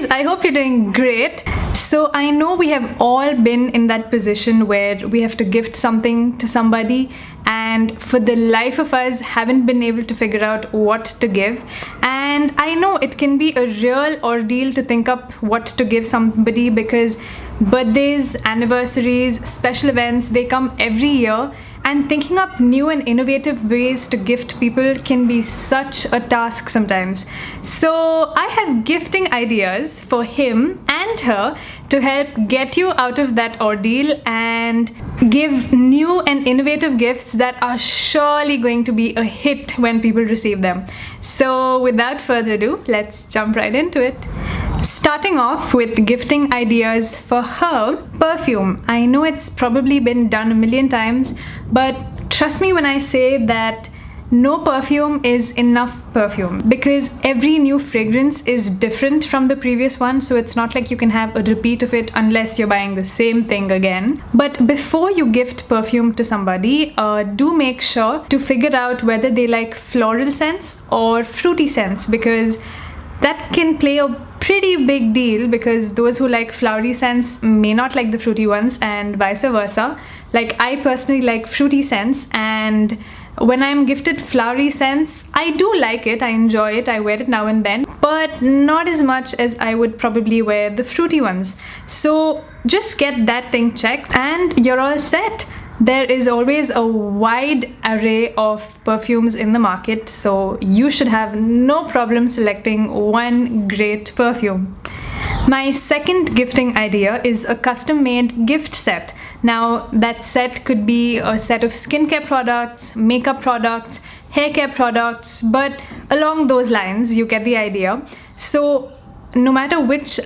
guys, I hope you're doing great. So I know we have all been in that position where we have to gift something to somebody and for the life of us haven't been able to figure out what to give. And I know it can be a real ordeal to think up what to give somebody because birthdays, anniversaries, special events, they come every year, and thinking up new and innovative ways to gift people can be such a task sometimes. So I have gifting ideas for him and her to help get you out of that ordeal and give new and innovative gifts that are surely going to be a hit when people receive them. So without further ado, let's jump right into it. Starting off with gifting ideas for her, perfume. I know it's probably been done a million times, but trust me when I say that no perfume is enough perfume, because every new fragrance is different from the previous one, so it's not like you can have a repeat of it unless you're buying the same thing again. But before you gift perfume to somebody, do make sure to figure out whether they like floral scents or fruity scents, because that can play a pretty big deal, because those who like flowery scents may not like the fruity ones and vice versa. Like, I personally like fruity scents, and when I'm gifted flowery scents, I do like it, I enjoy it, I wear it now and then, but not as much as I would probably wear the fruity ones. So just get that thing checked and you're all set. There is always a wide array of perfumes in the market, so you should have no problem selecting one great perfume. My second gifting idea is a custom-made gift set. Now, that set could be a set of skincare products, makeup products, hair care products, but along those lines, you get the idea. So no matter which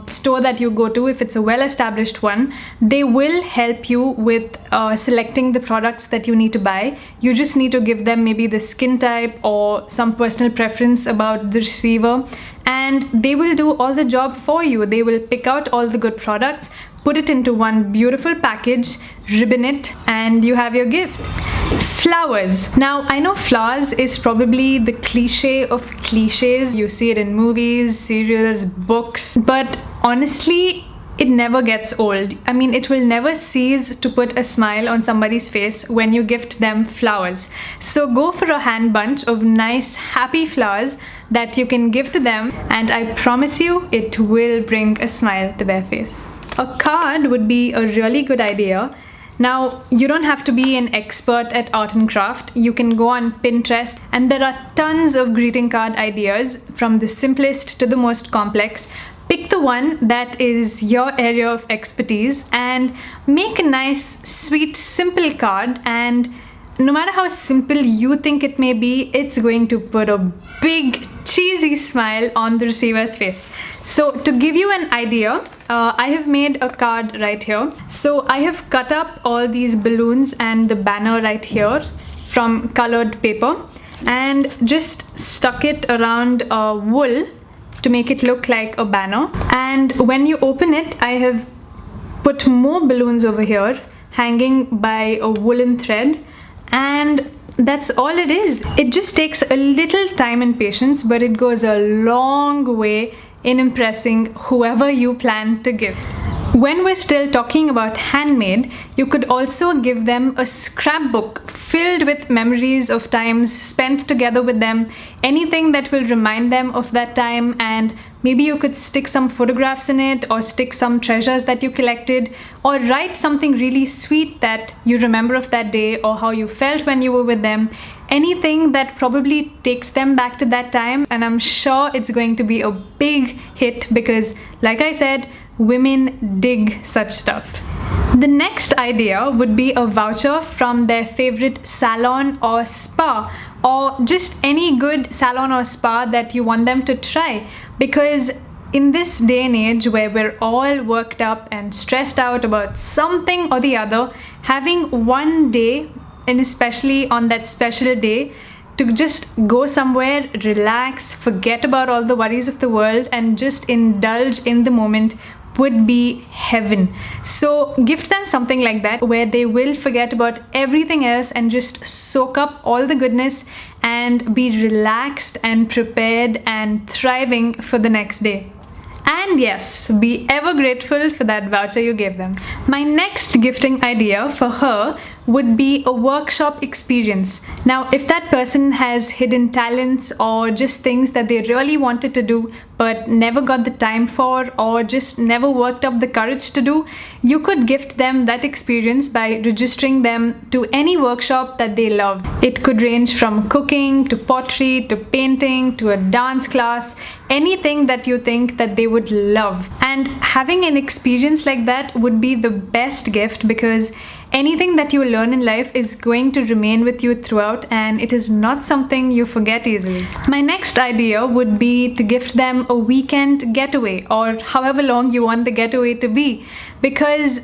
store that you go to, if it's a well-established one, they will help you with selecting the products that you need to buy. You just need to give them maybe the skin type or some personal preference about the receiver, and they will do all the job for you. They will pick out all the good products, put it into one beautiful package, ribbon it, and you have your gift. Flowers. Now, I know flowers is probably the cliche of cliches. You see it in movies, serials, books, but honestly, it never gets old. I mean, it will never cease to put a smile on somebody's face when you gift them flowers. So go for a hand bunch of nice, happy flowers that you can give to them, and I promise you, it will bring a smile to their face. A card would be a really good idea. Now, you don't have to be an expert at art and craft. You can go on Pinterest and there are tons of greeting card ideas, from the simplest to the most complex. Pick the one that is your area of expertise and make a nice, sweet, simple card, and no matter how simple you think it may be, it's going to put a big, cheesy smile on the receiver's face. So to give you an idea, I have made a card right here. So I have cut up all these balloons and the banner right here from colored paper and just stuck it around wool to make it look like a banner. And when you open it, I have put more balloons over here hanging by a woolen thread, and that's all it is. It just takes a little time and patience, but it goes a long way in impressing whoever you plan to gift. When we're still talking about handmade, you could also give them a scrapbook filled with memories of times spent together with them, anything that will remind them of that time, and maybe you could stick some photographs in it, or stick some treasures that you collected, or write something really sweet that you remember of that day or how you felt when you were with them. Anything that probably takes them back to that time, and I'm sure it's going to be a big hit because, like I said, women dig such stuff. The next idea would be a voucher from their favorite salon or spa, or just any good salon or spa that you want them to try, because in this day and age where we're all worked up and stressed out about something or the other, having one day, and especially on that special day, to just go somewhere, relax, forget about all the worries of the world and just indulge in the moment would be heaven. So gift them something like that where they will forget about everything else and just soak up all the goodness and be relaxed and prepared and thriving for the next day. And And yes, be ever grateful for that voucher you gave them. My next gifting idea for her would be a workshop experience. Now, if that person has hidden talents or just things that they really wanted to do but never got the time for, or just never worked up the courage to do, you could gift them that experience by registering them to any workshop that they love. It could range from cooking to pottery to painting to a dance class, anything that you think that they would love. And having an experience like that would be the best gift, because anything that you learn in life is going to remain with you throughout, and it is not something you forget easily. My next idea would be to gift them a weekend getaway, or however long you want the getaway to be, because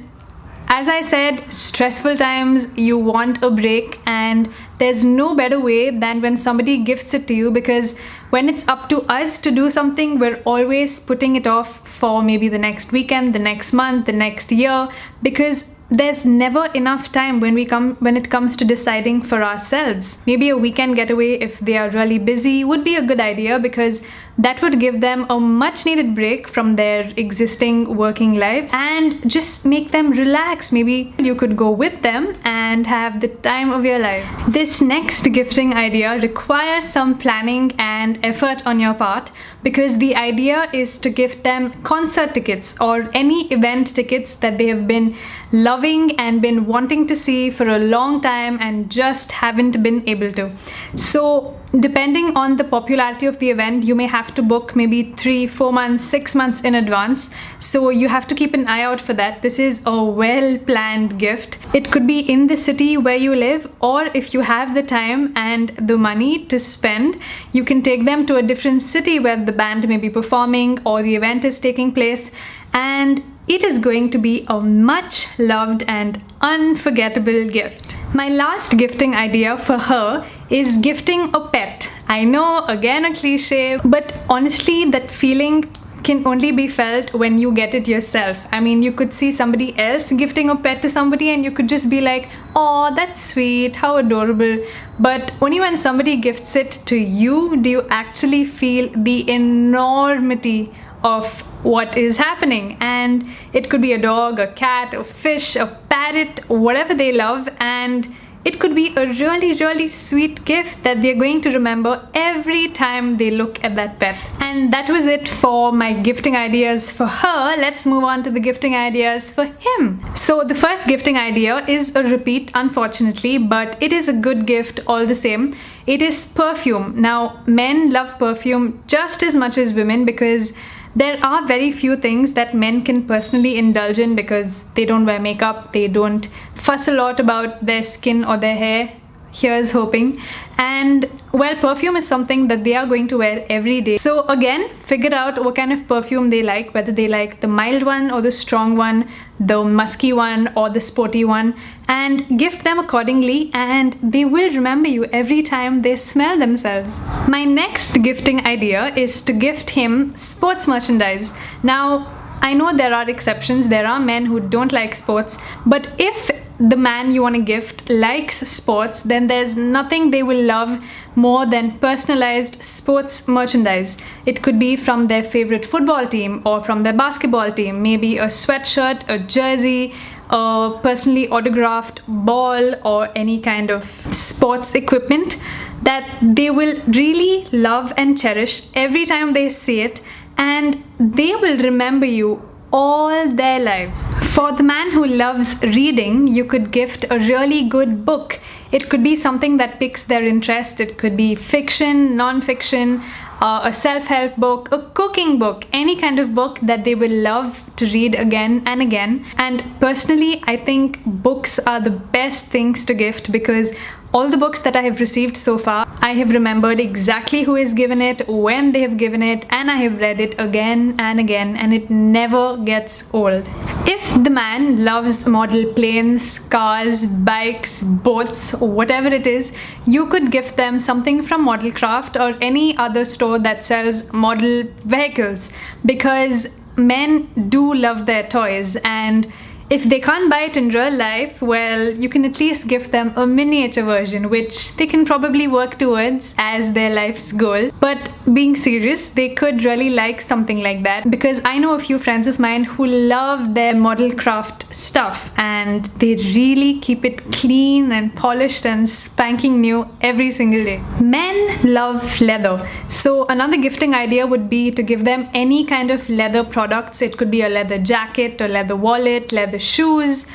as I said, stressful times, you want a break, and there's no better way than when somebody gifts it to you, because when it's up to us to do something, we're always putting it off for maybe the next weekend, the next month, the next year, because there's never enough time when it comes to deciding for ourselves. Maybe a weekend getaway, if they are really busy, would be a good idea, because that would give them a much needed break from their existing working lives and just make them relax. Maybe you could go with them and have the time of your lives. This next gifting idea requires some planning and effort on your part, because the idea is to gift them concert tickets or any event tickets that they have been loving and been wanting to see for a long time and just haven't been able to. So depending on the popularity of the event, you may have to book maybe 3, 4 months, 6 months in advance. So you have to keep an eye out for that. This is a well-planned gift. It could be in the city where you live, or if you have the time and the money to spend, you can take them to a different city where the band may be performing or the event is taking place, and it is going to be a much loved and unforgettable gift. My last gifting idea for her is gifting a pet. I know, again a cliche, but honestly that feeling can only be felt when you get it yourself. I mean, you could see somebody else gifting a pet to somebody and you could just be like, oh, that's sweet, how adorable. But only when somebody gifts it to you do you actually feel the enormity of what is happening. And it could be a dog, a cat, a fish, a parrot, whatever they love, and it could be a really sweet gift that they're going to remember every time they look at that pet. And that was it for my gifting ideas for her. Let's move on to the gifting ideas for him. So the first gifting idea is a repeat, unfortunately, but it is a good gift all the same. It is perfume. Now, men love perfume just as much as women, because there are very few things that men can personally indulge in, because they don't wear makeup, they don't fuss a lot about their skin or their hair. Here's hoping. And well, perfume is something that they are going to wear every day. So again, figure out what kind of perfume they like, whether they like the mild one or the strong one, the musky one or the sporty one, and gift them accordingly, and they will remember you every time they smell themselves. My next gifting idea is to gift him sports merchandise. Now, I know there are exceptions. There are men who don't like sports, but if the man you want to gift likes sports, then there's nothing they will love more than personalized sports merchandise. It could be from their favorite football team or from their basketball team, maybe a sweatshirt, a jersey, a personally autographed ball, or any kind of sports equipment that they will really love and cherish every time they see it, and they will remember you all their lives. For the man who loves reading, you could gift a really good book. It could be something that piques their interest. It could be fiction, non-fiction, a self-help book, a cooking book, any kind of book that they will love to read again and again. And personally, I think books are the best things to gift, because all the books that I have received so far, I have remembered exactly who has given it, when they have given it, and I have read it again and again, and it never gets old. If the man loves model planes, cars, bikes, boats, whatever it is, you could gift them something from Model Craft or any other store that sells model vehicles, because men do love their toys, and If they can't buy it in real life, well, you can at least gift them a miniature version, which they can probably work towards as their life's goal. But being serious, they could really like something like that, because I know a few friends of mine who love their model craft stuff and they really keep it clean and polished and spanking new every single day. Men love leather. So another gifting idea would be to give them any kind of leather products. It could be a leather jacket, a leather wallet, leather shoes,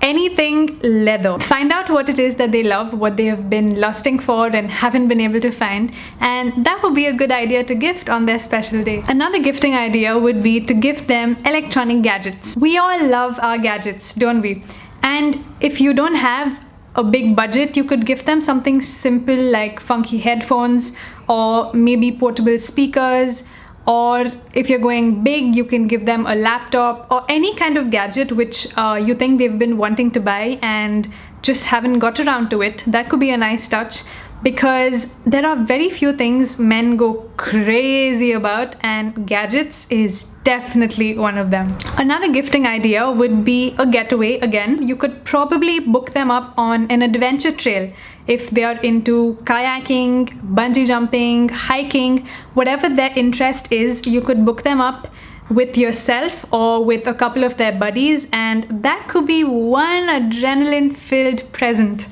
anything leather. Find out what it is that they love, what they have been lusting for and haven't been able to find, and that would be a good idea to gift on their special day. Another gifting idea would be to gift them electronic gadgets. We all love our gadgets, don't we? And if you don't have a big budget, you could gift them something simple like funky headphones or maybe portable speakers. Or if you're going big, you can give them a laptop or any kind of gadget which you think they've been wanting to buy and just haven't got around to it. That could be a nice touch, because there are very few things men go crazy about, and gadgets is definitely one of them. Another gifting idea would be a getaway again. You could probably book them up on an adventure trail. If they are into kayaking, bungee jumping, hiking, whatever their interest is, you could book them up with yourself or with a couple of their buddies, and that could be one adrenaline-filled present.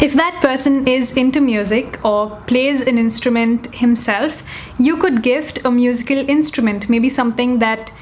If that person is into music or plays an instrument himself, you could gift a musical instrument, maybe something that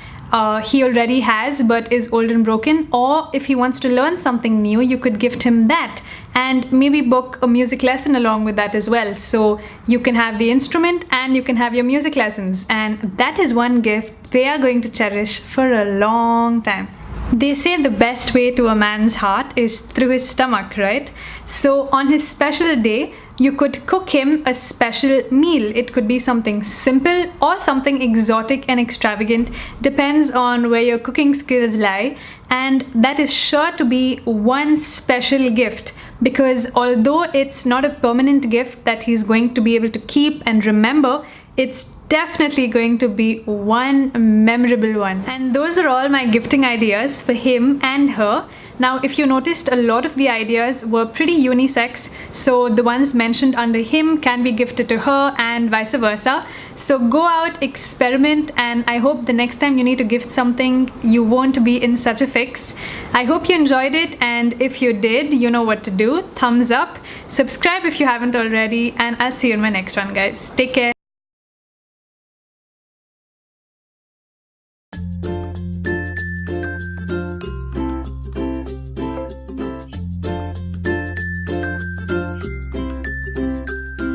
he already has but is old and broken, or if he wants to learn something new, you could gift him that and maybe book a music lesson along with that as well. So you can have the instrument and you can have your music lessons, and that is one gift they are going to cherish for a long time. They say the best way to a man's heart is through his stomach, right? So on his special day, you could cook him a special meal. It could be something simple or something exotic and extravagant, depends on where your cooking skills lie, and that is sure to be one special gift, because although it's not a permanent gift that he's going to be able to keep and remember, it's definitely going to be one memorable one. And those are all my gifting ideas for him and her. Now, if you noticed, a lot of the ideas were pretty unisex, so the ones mentioned under him can be gifted to her and vice versa. So go out, experiment, and I hope the next time you need to gift something, you won't be in such a fix. I hope you enjoyed it, and if you did, you know what to do. Thumbs up, subscribe if you haven't already, and I'll see you in my next one, guys. Take care.